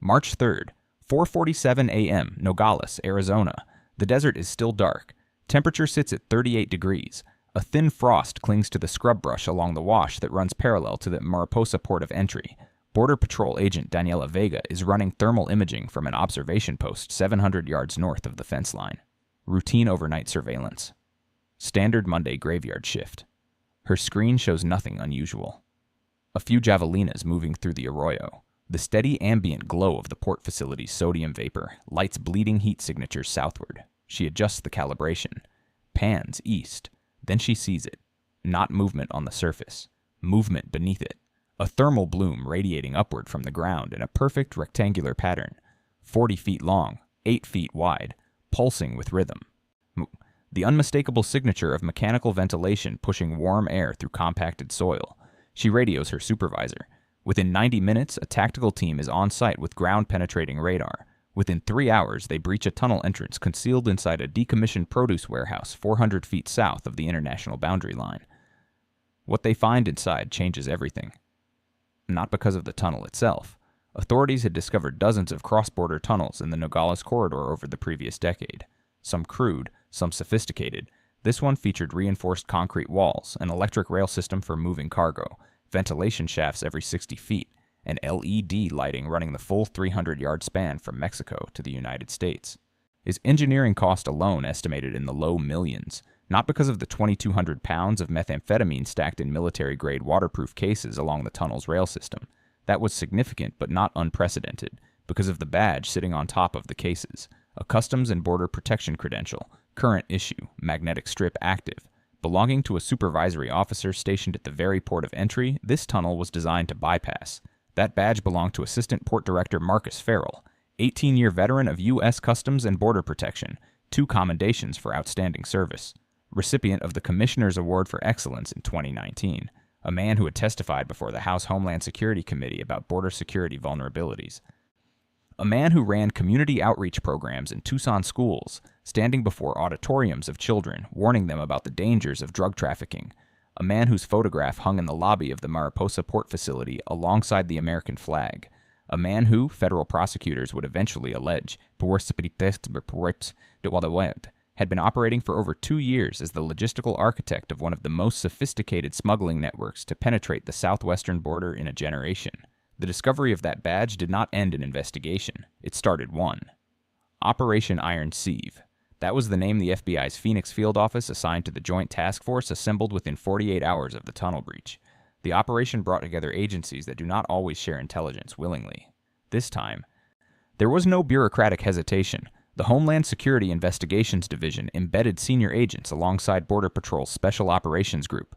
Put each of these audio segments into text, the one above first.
March 3rd, 4:47 a.m., Nogales, Arizona. The desert is still dark. Temperature sits at 38 degrees. A thin frost clings to the scrub brush along the wash that runs parallel to the Mariposa port of entry. Border Patrol agent Daniela Vega is running thermal imaging from an observation post 700 yards north of the fence line. Routine overnight surveillance. Standard Monday graveyard shift. Her screen shows nothing unusual. A few javelinas moving through the arroyo. The steady ambient glow of the port facility's sodium vapor lights bleeding heat signatures southward. She adjusts the calibration. Pans east. Then she sees it. Not movement on the surface. Movement beneath it. A thermal bloom radiating upward from the ground in a perfect rectangular pattern. 40 feet long, 8 feet wide, pulsing with rhythm. The unmistakable signature of mechanical ventilation pushing warm air through compacted soil. She radios her supervisor. Within 90 minutes, a tactical team is on site with ground-penetrating radar. Within 3 hours, they breach a tunnel entrance concealed inside a decommissioned produce warehouse 400 feet south of the international boundary line. What they find inside changes everything. Not because of the tunnel itself. Authorities had discovered dozens of cross-border tunnels in the Nogales corridor over the previous decade. Some crude, some sophisticated. This one featured reinforced concrete walls, an electric rail system for moving cargo, ventilation shafts every 60 feet, and LED lighting running the full 300-yard span from Mexico to the United States. Is engineering cost alone estimated in the low millions, not because of the 2,200 pounds of methamphetamine stacked in military-grade waterproof cases along the tunnel's rail system. That was significant but not unprecedented, because of the badge sitting on top of the cases, a Customs and Border Protection credential, current issue, magnetic strip active. Belonging to a supervisory officer stationed at the very port of entry, this tunnel was designed to bypass. That badge belonged to Assistant Port Director Marcus Farrell, 18-year veteran of U.S. Customs and Border Protection, 2 commendations for outstanding service. Recipient of the Commissioner's Award for Excellence in 2019, a man who had testified before the House Homeland Security Committee about border security vulnerabilities. A man who ran community outreach programs in Tucson schools, standing before auditoriums of children, warning them about the dangers of drug trafficking. A man whose photograph hung in the lobby of the Mariposa port facility alongside the American flag. A man who, federal prosecutors would eventually allege, had been operating for over 2 years as the logistical architect of one of the most sophisticated smuggling networks to penetrate the southwestern border in a generation. The discovery of that badge did not end an investigation. It started one. Operation Iron Sieve. That was the name the FBI's Phoenix field office assigned to the joint task force assembled within 48 hours of the tunnel breach. The operation brought together agencies that do not always share intelligence willingly. This time, there was no bureaucratic hesitation. The Homeland Security Investigations Division embedded senior agents alongside Border Patrol's Special Operations Group.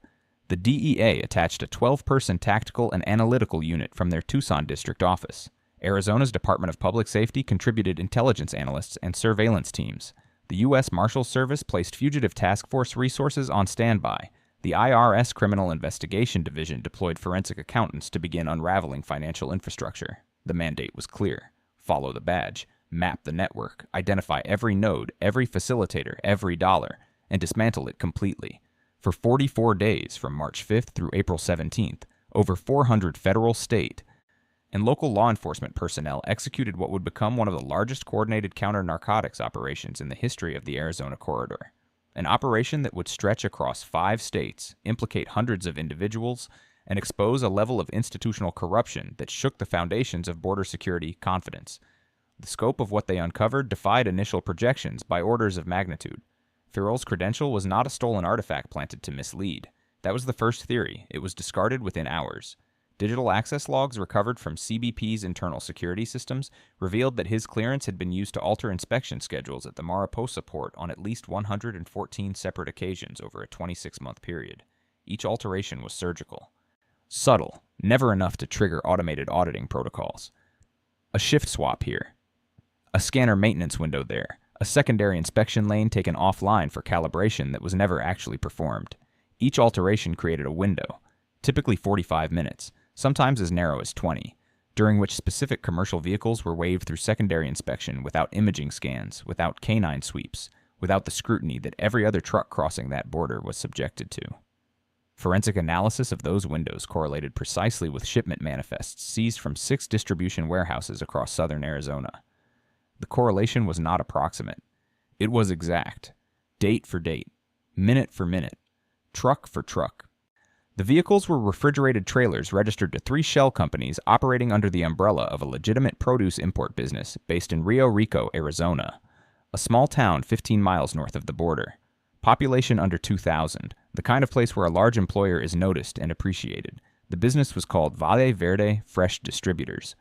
The DEA attached a 12-person tactical and analytical unit from their Tucson district office. Arizona's Department of Public Safety contributed intelligence analysts and surveillance teams. The U.S. Marshals Service placed fugitive task force resources on standby. The IRS Criminal Investigation Division deployed forensic accountants to begin unraveling financial infrastructure. The mandate was clear. Follow the badge, map the network, identify every node, every facilitator, every dollar, and dismantle it completely. For 44 days, from March 5th through April 17th, over 400 federal, state, and local law enforcement personnel executed what would become one of the largest coordinated counter-narcotics operations in the history of the Arizona corridor. An operation that would stretch across 5 states, implicate hundreds of individuals, and expose a level of institutional corruption that shook the foundations of border security confidence. The scope of what they uncovered defied initial projections by orders of magnitude. Farrell's credential was not a stolen artifact planted to mislead. That was the first theory. It was discarded within hours. Digital access logs recovered from CBP's internal security systems revealed that his clearance had been used to alter inspection schedules at the Mariposa port on at least 114 separate occasions over a 26-month period. Each alteration was surgical. Subtle, never enough to trigger automated auditing protocols. A shift swap here. A scanner maintenance window there. A secondary inspection lane taken offline for calibration that was never actually performed. Each alteration created a window, typically 45 minutes, sometimes as narrow as 20, during which specific commercial vehicles were waved through secondary inspection without imaging scans, without canine sweeps, without the scrutiny that every other truck crossing that border was subjected to. Forensic analysis of those windows correlated precisely with shipment manifests seized from 6 distribution warehouses across southern Arizona. The correlation was not approximate. It was exact. Date for date. Minute for minute. Truck for truck. The vehicles were refrigerated trailers registered to 3 shell companies operating under the umbrella of a legitimate produce import business based in Rio Rico, Arizona, a small town 15 miles north of the border. Population under 2,000, the kind of place where a large employer is noticed and appreciated. The business was called Valle Verde Fresh Distributors.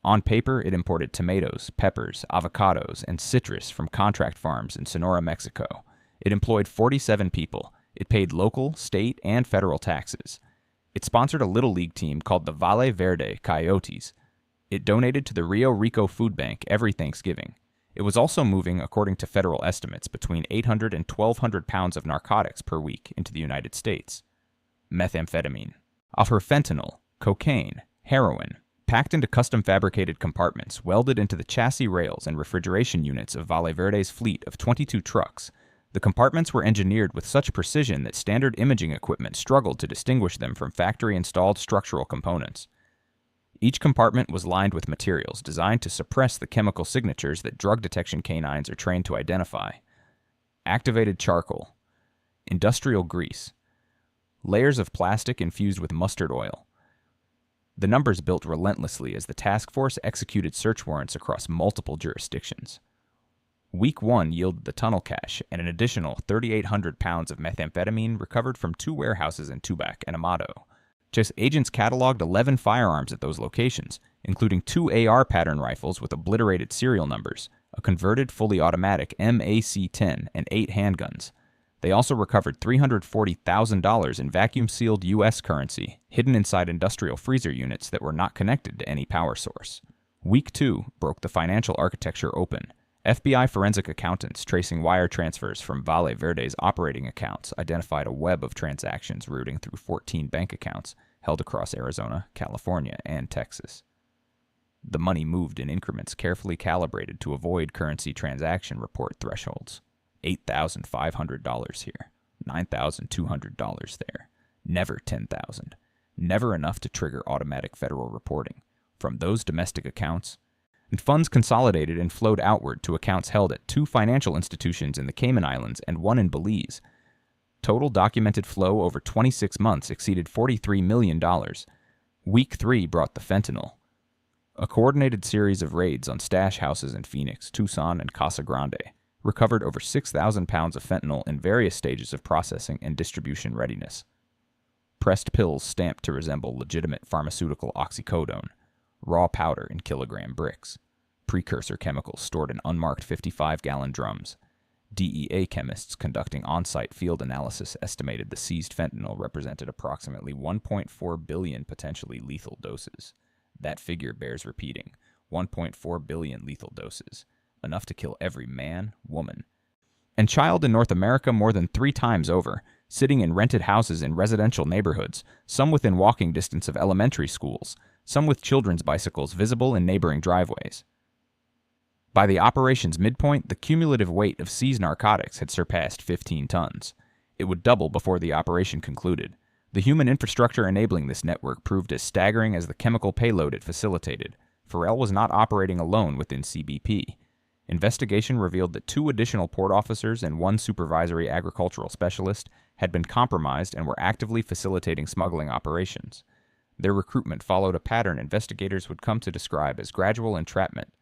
On paper, it imported tomatoes, peppers, avocados, and citrus from contract farms in Sonora, Mexico. It employed 47 people. It paid local, state, and federal taxes. It sponsored a little league team called the Valle Verde Coyotes. It donated to the Rio Rico Food Bank every Thanksgiving. It was also moving, according to federal estimates, between 800 and 1,200 pounds of narcotics per week into the United States. Methamphetamine. Offer fentanyl, cocaine, heroin, packed into custom-fabricated compartments welded into the chassis rails and refrigeration units of Valle Verde's fleet of 22 trucks. The compartments were engineered with such precision that standard imaging equipment struggled to distinguish them from factory-installed structural components. Each compartment was lined with materials designed to suppress the chemical signatures that drug detection canines are trained to identify. Activated charcoal, industrial grease, layers of plastic infused with mustard oil. The numbers built relentlessly as the task force executed search warrants across multiple jurisdictions. Week 1 yielded the tunnel cache and an additional 3,800 pounds of methamphetamine recovered from 2 warehouses in Tubac and Amado. Agents cataloged 11 firearms at those locations, including 2 AR pattern rifles with obliterated serial numbers, a converted fully automatic MAC-10, and 8 handguns. They also recovered $340,000 in vacuum-sealed U.S. currency, hidden inside industrial freezer units that were not connected to any power source. Week 2 broke the financial architecture open. FBI forensic accountants tracing wire transfers from Valle Verde's operating accounts identified a web of transactions routing through 14 bank accounts held across Arizona, California, and Texas. The money moved in increments carefully calibrated to avoid currency transaction report thresholds. $8,500 here, $9,200 there, never $10,000, never enough to trigger automatic federal reporting. From those domestic accounts, and funds consolidated and flowed outward to accounts held at 2 financial institutions in the Cayman Islands and 1 in Belize. Total documented flow over 26 months exceeded $43 million. Week 3 brought the fentanyl. A coordinated series of raids on stash houses in Phoenix, Tucson, and Casa Grande recovered over 6,000 pounds of fentanyl in various stages of processing and distribution readiness. Pressed pills stamped to resemble legitimate pharmaceutical oxycodone. Raw powder in kilogram bricks, precursor chemicals stored in unmarked 55-gallon drums. DEA chemists conducting on-site field analysis estimated the seized fentanyl represented approximately 1.4 billion potentially lethal doses. That figure bears repeating, 1.4 billion lethal doses, enough to kill every man, woman, and child in North America more than 3 times over, sitting in rented houses in residential neighborhoods, some within walking distance of elementary schools, some with children's bicycles visible in neighboring driveways. By the operation's midpoint, the cumulative weight of seized narcotics had surpassed 15 tons. It would double before the operation concluded. The human infrastructure enabling this network proved as staggering as the chemical payload it facilitated. Pharrell was not operating alone within CBP. Investigation revealed that 2 additional port officers and 1 supervisory agricultural specialist had been compromised and were actively facilitating smuggling operations. Their recruitment followed a pattern investigators would come to describe as gradual entrapment,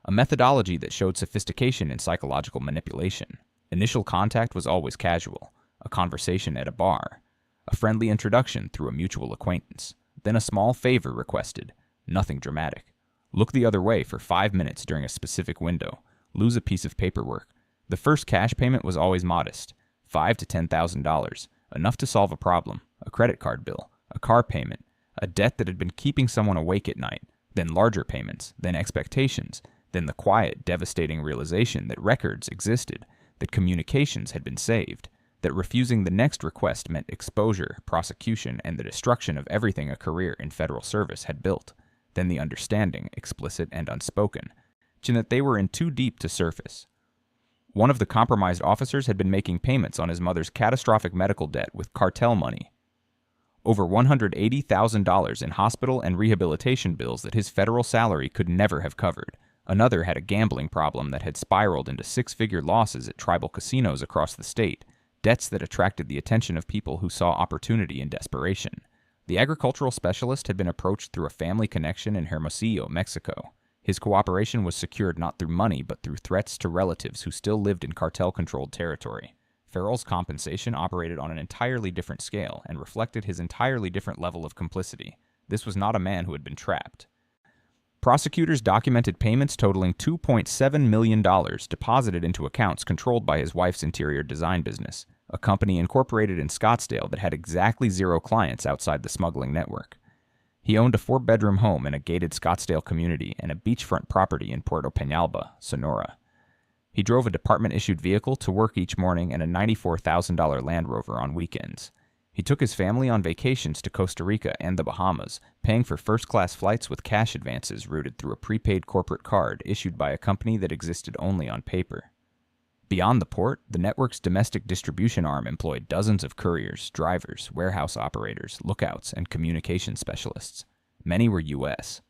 a methodology that showed sophistication in psychological manipulation. Initial contact was always casual, a conversation at a bar, a friendly introduction through a mutual acquaintance, then a small favor requested, nothing dramatic. Look the other way for 5 minutes during a specific window, lose a piece of paperwork. The first cash payment was always modest, $5,000 to $10,000, enough to solve a problem, a credit card bill, a car payment, a debt that had been keeping someone awake at night, then larger payments, then expectations, then the quiet, devastating realization that records existed, that communications had been saved, that refusing the next request meant exposure, prosecution, and the destruction of everything a career in federal service had built, then the understanding, explicit and unspoken, that they were in too deep to surface. One of the compromised officers had been making payments on his mother's catastrophic medical debt with cartel money. over $180,000 in hospital and rehabilitation bills that his federal salary could never have covered. Another had a gambling problem that had spiraled into six-figure losses at tribal casinos across the state, debts that attracted the attention of people who saw opportunity in desperation. The agricultural specialist had been approached through a family connection in Hermosillo, Mexico. His cooperation was secured not through money but through threats to relatives who still lived in cartel-controlled territory. Farrell's compensation operated on an entirely different scale and reflected his entirely different level of complicity. This was not a man who had been trapped. Prosecutors documented payments totaling $2.7 million deposited into accounts controlled by his wife's interior design business, a company incorporated in Scottsdale that had exactly 0 clients outside the smuggling network. He owned a 4-bedroom home in a gated Scottsdale community and a beachfront property in Puerto Peñalba, Sonora. He drove a department-issued vehicle to work each morning and a $94,000 Land Rover on weekends. He took his family on vacations to Costa Rica and the Bahamas, paying for first-class flights with cash advances routed through a prepaid corporate card issued by a company that existed only on paper. Beyond the port, the network's domestic distribution arm employed dozens of couriers, drivers, warehouse operators, lookouts, and communication specialists. Many were U.S.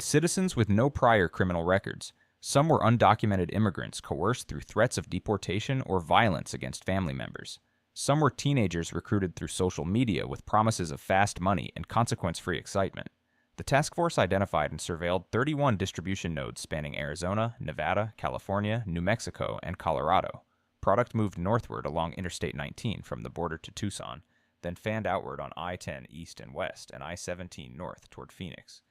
citizens with no prior criminal records. Some were undocumented immigrants coerced through threats of deportation or violence against family members. Some were teenagers recruited through social media with promises of fast money and consequence-free excitement. The task force identified and surveilled 31 distribution nodes spanning Arizona, Nevada, California, New Mexico, and Colorado. Product moved northward along Interstate 19 from the border to Tucson, then fanned outward on I-10 east and west and I-17 north toward Phoenix.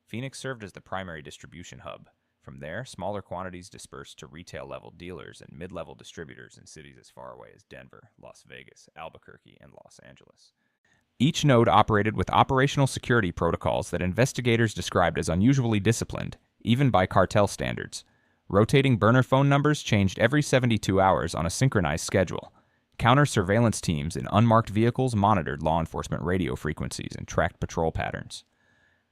Phoenix served as the primary distribution hub. From there, smaller quantities dispersed to retail-level dealers and mid-level distributors in cities as far away as Denver, Las Vegas, Albuquerque, and Los Angeles. Each node operated with operational security protocols that investigators described as unusually disciplined, even by cartel standards. Rotating burner phone numbers changed every 72 hours on a synchronized schedule. Counter-surveillance teams in unmarked vehicles monitored law enforcement radio frequencies and tracked patrol patterns.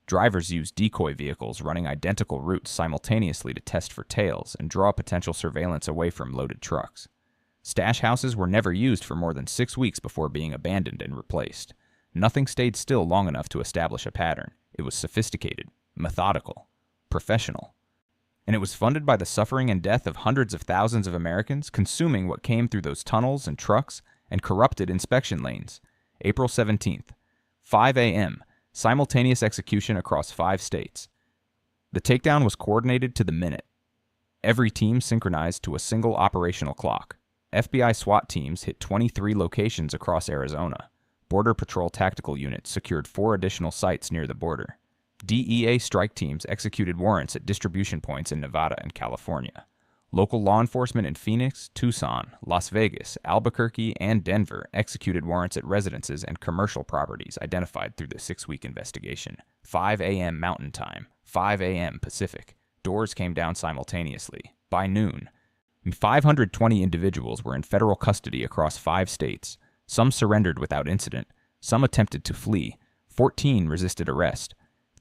Drivers used decoy vehicles running identical routes simultaneously to test for tails and draw potential surveillance away from loaded trucks. Stash houses were never used for more than 6 weeks before being abandoned and replaced. Nothing stayed still long enough to establish a pattern. It was sophisticated, methodical, professional. And it was funded by the suffering and death of hundreds of thousands of Americans consuming what came through those tunnels and trucks and corrupted inspection lanes. April 17th, 5 a.m., simultaneous execution across 5 states. The takedown was coordinated to the minute. Every team synchronized to a single operational clock. FBI SWAT teams hit 23 locations across Arizona. Border Patrol tactical units secured 4 additional sites near the border. DEA strike teams executed warrants at distribution points in Nevada and California. Local law enforcement in Phoenix, Tucson, Las Vegas, Albuquerque, and Denver executed warrants at residences and commercial properties identified through the 6-week investigation. 5 a.m. Mountain Time, 5 a.m. Pacific. Doors came down simultaneously. By noon, 520 individuals were in federal custody across 5 states. Some surrendered without incident. Some attempted to flee. 14 resisted arrest.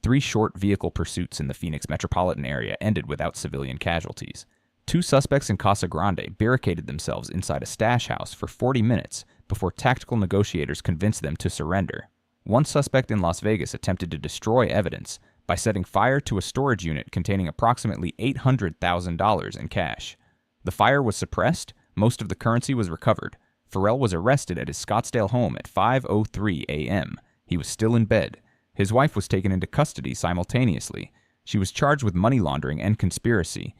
3 short vehicle pursuits in the Phoenix metropolitan area ended without civilian casualties. 2 suspects in Casa Grande barricaded themselves inside a stash house for 40 minutes before tactical negotiators convinced them to surrender. 1 suspect in Las Vegas attempted to destroy evidence by setting fire to a storage unit containing approximately $800,000 in cash. The fire was suppressed, most of the currency was recovered. Farrell was arrested at his Scottsdale home at 5:03 a.m. He was still in bed. His wife was taken into custody simultaneously. She was charged with money laundering and conspiracy.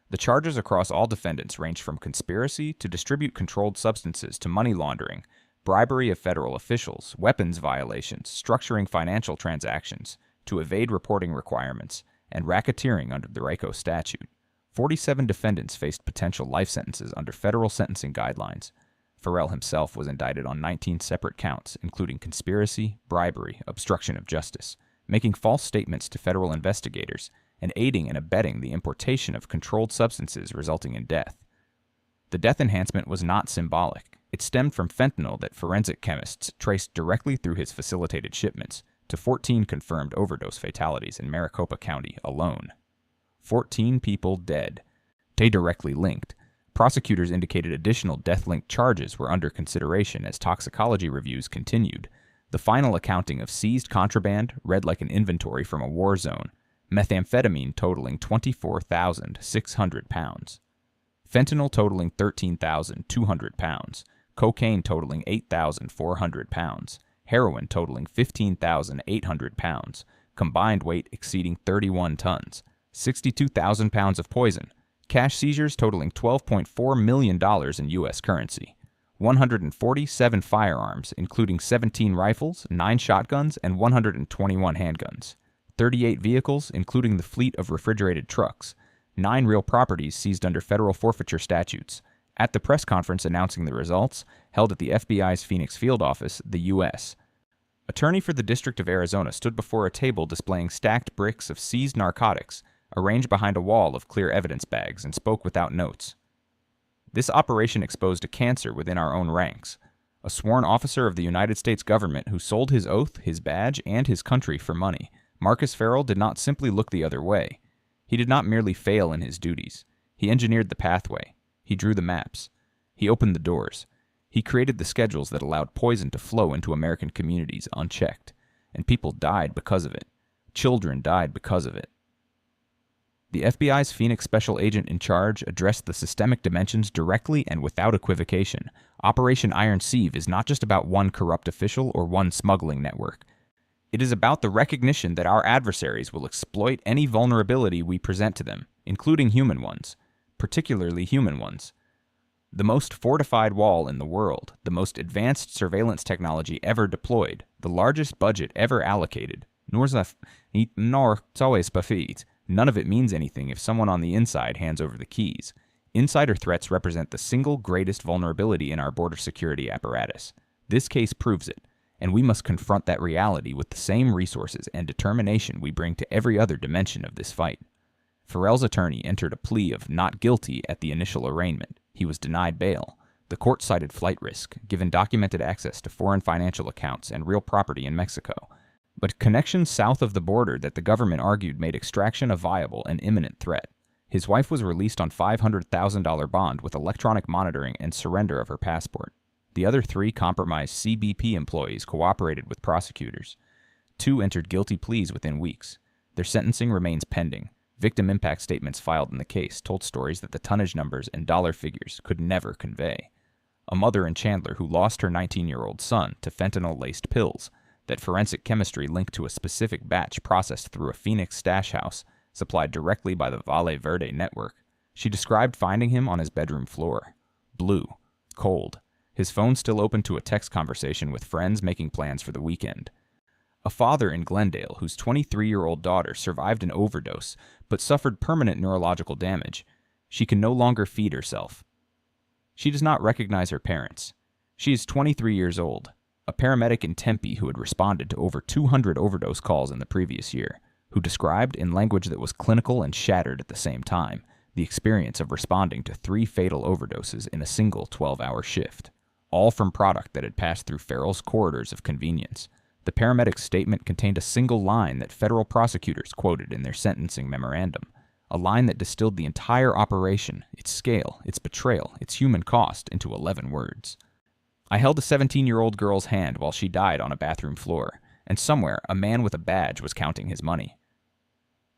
The charges across all defendants ranged from conspiracy to distribute controlled substances to money laundering, bribery of federal officials, weapons violations, structuring financial transactions, to evade reporting requirements, and racketeering under the RICO statute. 47 defendants faced potential life sentences under federal sentencing guidelines. Farrell himself was indicted on 19 separate counts, including conspiracy, bribery, obstruction of justice, making false statements to federal investigators, and aiding and abetting the importation of controlled substances resulting in death. The death enhancement was not symbolic. It stemmed from fentanyl that forensic chemists traced directly through his facilitated shipments to 14 confirmed overdose fatalities in Maricopa County alone. 14 people dead. They directly linked. Prosecutors indicated additional death-linked charges were under consideration as toxicology reviews continued. The final accounting of seized contraband read like an inventory from a war zone, methamphetamine totaling 24,600 pounds, fentanyl totaling 13,200 pounds, cocaine totaling 8,400 pounds, heroin totaling 15,800 pounds, combined weight exceeding 31 tons, 62,000 pounds of poison, cash seizures totaling $12.4 million in U.S. currency, 147 firearms, including 17 rifles, 9 shotguns, and 121 handguns, 38 vehicles, including the fleet of refrigerated trucks, 9 real properties seized under federal forfeiture statutes. At the press conference announcing the results, held at the FBI's Phoenix field office, the U.S. Attorney for the District of Arizona stood before a table displaying stacked bricks of seized narcotics, arranged behind a wall of clear evidence bags, and spoke without notes. This operation exposed a cancer within our own ranks. A sworn officer of the United States government who sold his oath, his badge, and his country for money, Marcus Farrell did not simply look the other way. He did not merely fail in his duties. He engineered the pathway. He drew the maps. He opened the doors. He created the schedules that allowed poison to flow into American communities unchecked, and people died because of it. Children died because of it. The FBI's Phoenix special agent in charge addressed the systemic dimensions directly and without equivocation. Operation Iron Sieve is not just about one corrupt official or one smuggling network. It is about the recognition that our adversaries will exploit any vulnerability we present to them, including human ones, particularly human ones. The most fortified wall in the world, the most advanced surveillance technology ever deployed, the largest budget ever allocated, none of it means anything if someone on the inside hands over the keys. Insider threats represent the single greatest vulnerability in our border security apparatus. This case proves it, and we must confront that reality with the same resources and determination we bring to every other dimension of this fight. Farrell's attorney entered a plea of not guilty at the initial arraignment. He was denied bail. The court cited flight risk, given documented access to foreign financial accounts and real property in Mexico, but connections south of the border that the government argued made extraction a viable and imminent threat. His wife was released on $500,000 bond with electronic monitoring and surrender of her passport. The other 3 compromised CBP employees cooperated with prosecutors. 2 entered guilty pleas within weeks. Their sentencing remains pending. Victim impact statements filed in the case told stories that the tonnage numbers and dollar figures could never convey. A mother in Chandler who lost her 19-year-old son to fentanyl-laced pills that forensic chemistry linked to a specific batch processed through a Phoenix stash house supplied directly by the Valle Verde network. She described finding him on his bedroom floor. Blue. Cold. His phone still open to a text conversation with friends making plans for the weekend. A father in Glendale whose 23-year-old daughter survived an overdose but suffered permanent neurological damage. She can no longer feed herself. She does not recognize her parents. She is 23 years old, a paramedic in Tempe who had responded to over 200 overdose calls in the previous year, who described, in language that was clinical and shattered at the same time, the experience of responding to 3 fatal overdoses in a single 12-hour shift, all from product that had passed through Farrell's corridors of convenience. The paramedic's statement contained a single line that federal prosecutors quoted in their sentencing memorandum, a line that distilled the entire operation, its scale, its betrayal, its human cost, into 11 words. I held a 17-year-old girl's hand while she died on a bathroom floor, and somewhere a man with a badge was counting his money.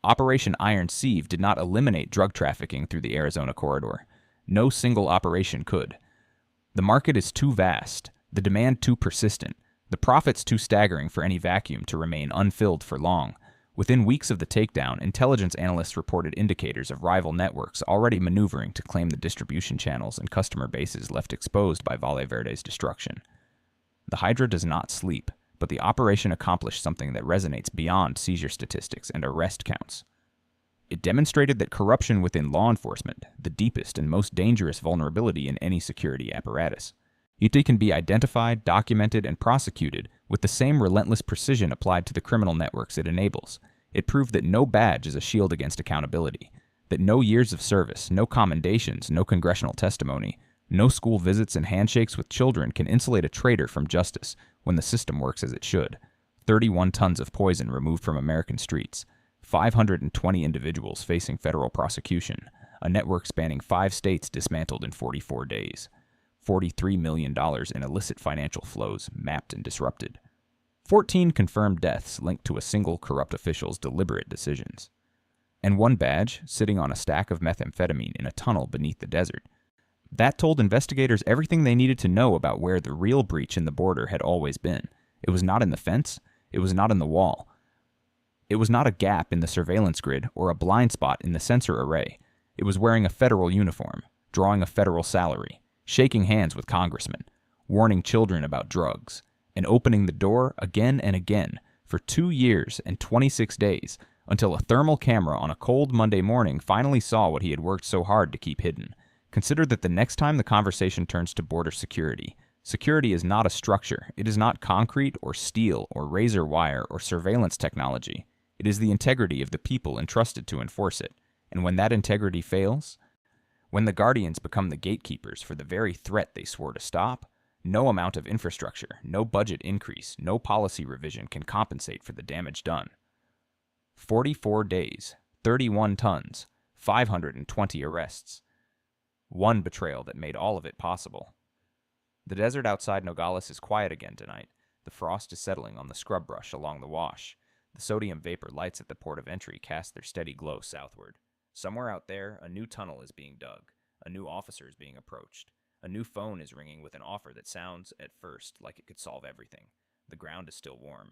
Operation Iron Sieve did not eliminate drug trafficking through the Arizona corridor. No single operation could. The market is too vast, the demand too persistent, the profits too staggering for any vacuum to remain unfilled for long. Within weeks of the takedown, intelligence analysts reported indicators of rival networks already maneuvering to claim the distribution channels and customer bases left exposed by Valle Verde's destruction. The Hydra does not sleep, but the operation accomplished something that resonates beyond seizure statistics and arrest counts. It demonstrated that corruption within law enforcement, the deepest and most dangerous vulnerability in any security apparatus, it can be identified, documented, and prosecuted with the same relentless precision applied to the criminal networks it enables. It proved that no badge is a shield against accountability, that no years of service, no commendations, no congressional testimony, no school visits and handshakes with children can insulate a traitor from justice when the system works as it should. 31 tons of poison removed from American streets, 520 individuals facing federal prosecution, a network spanning 5 states dismantled in 44 days. $43 million in illicit financial flows mapped and disrupted. 14 confirmed deaths linked to a single corrupt official's deliberate decisions. And one badge sitting on a stack of methamphetamine in a tunnel beneath the desert. That told investigators everything they needed to know about where the real breach in the border had always been. It was not in the fence. It was not in the wall. It was not a gap in the surveillance grid or a blind spot in the sensor array. It was wearing a federal uniform, drawing a federal salary, shaking hands with congressmen, warning children about drugs, and opening the door again and again for 2 years and 26 days until a thermal camera on a cold Monday morning finally saw what he had worked so hard to keep hidden. Consider that the next time the conversation turns to border security, security is not a structure. It is not concrete or steel or razor wire or surveillance technology. It is the integrity of the people entrusted to enforce it. And when that integrity fails, when the guardians become the gatekeepers for the very threat they swore to stop, no amount of infrastructure, no budget increase, no policy revision can compensate for the damage done. 44 days, 31 tons, 520 arrests. One betrayal that made all of it possible. The desert outside Nogales is quiet again tonight. The frost is settling on the scrub brush along the wash. The sodium vapor lights at the port of entry cast their steady glow southward. Somewhere out there, a new tunnel is being dug. A new officer is being approached. A new phone is ringing with an offer that sounds, at first, like it could solve everything. The ground is still warm.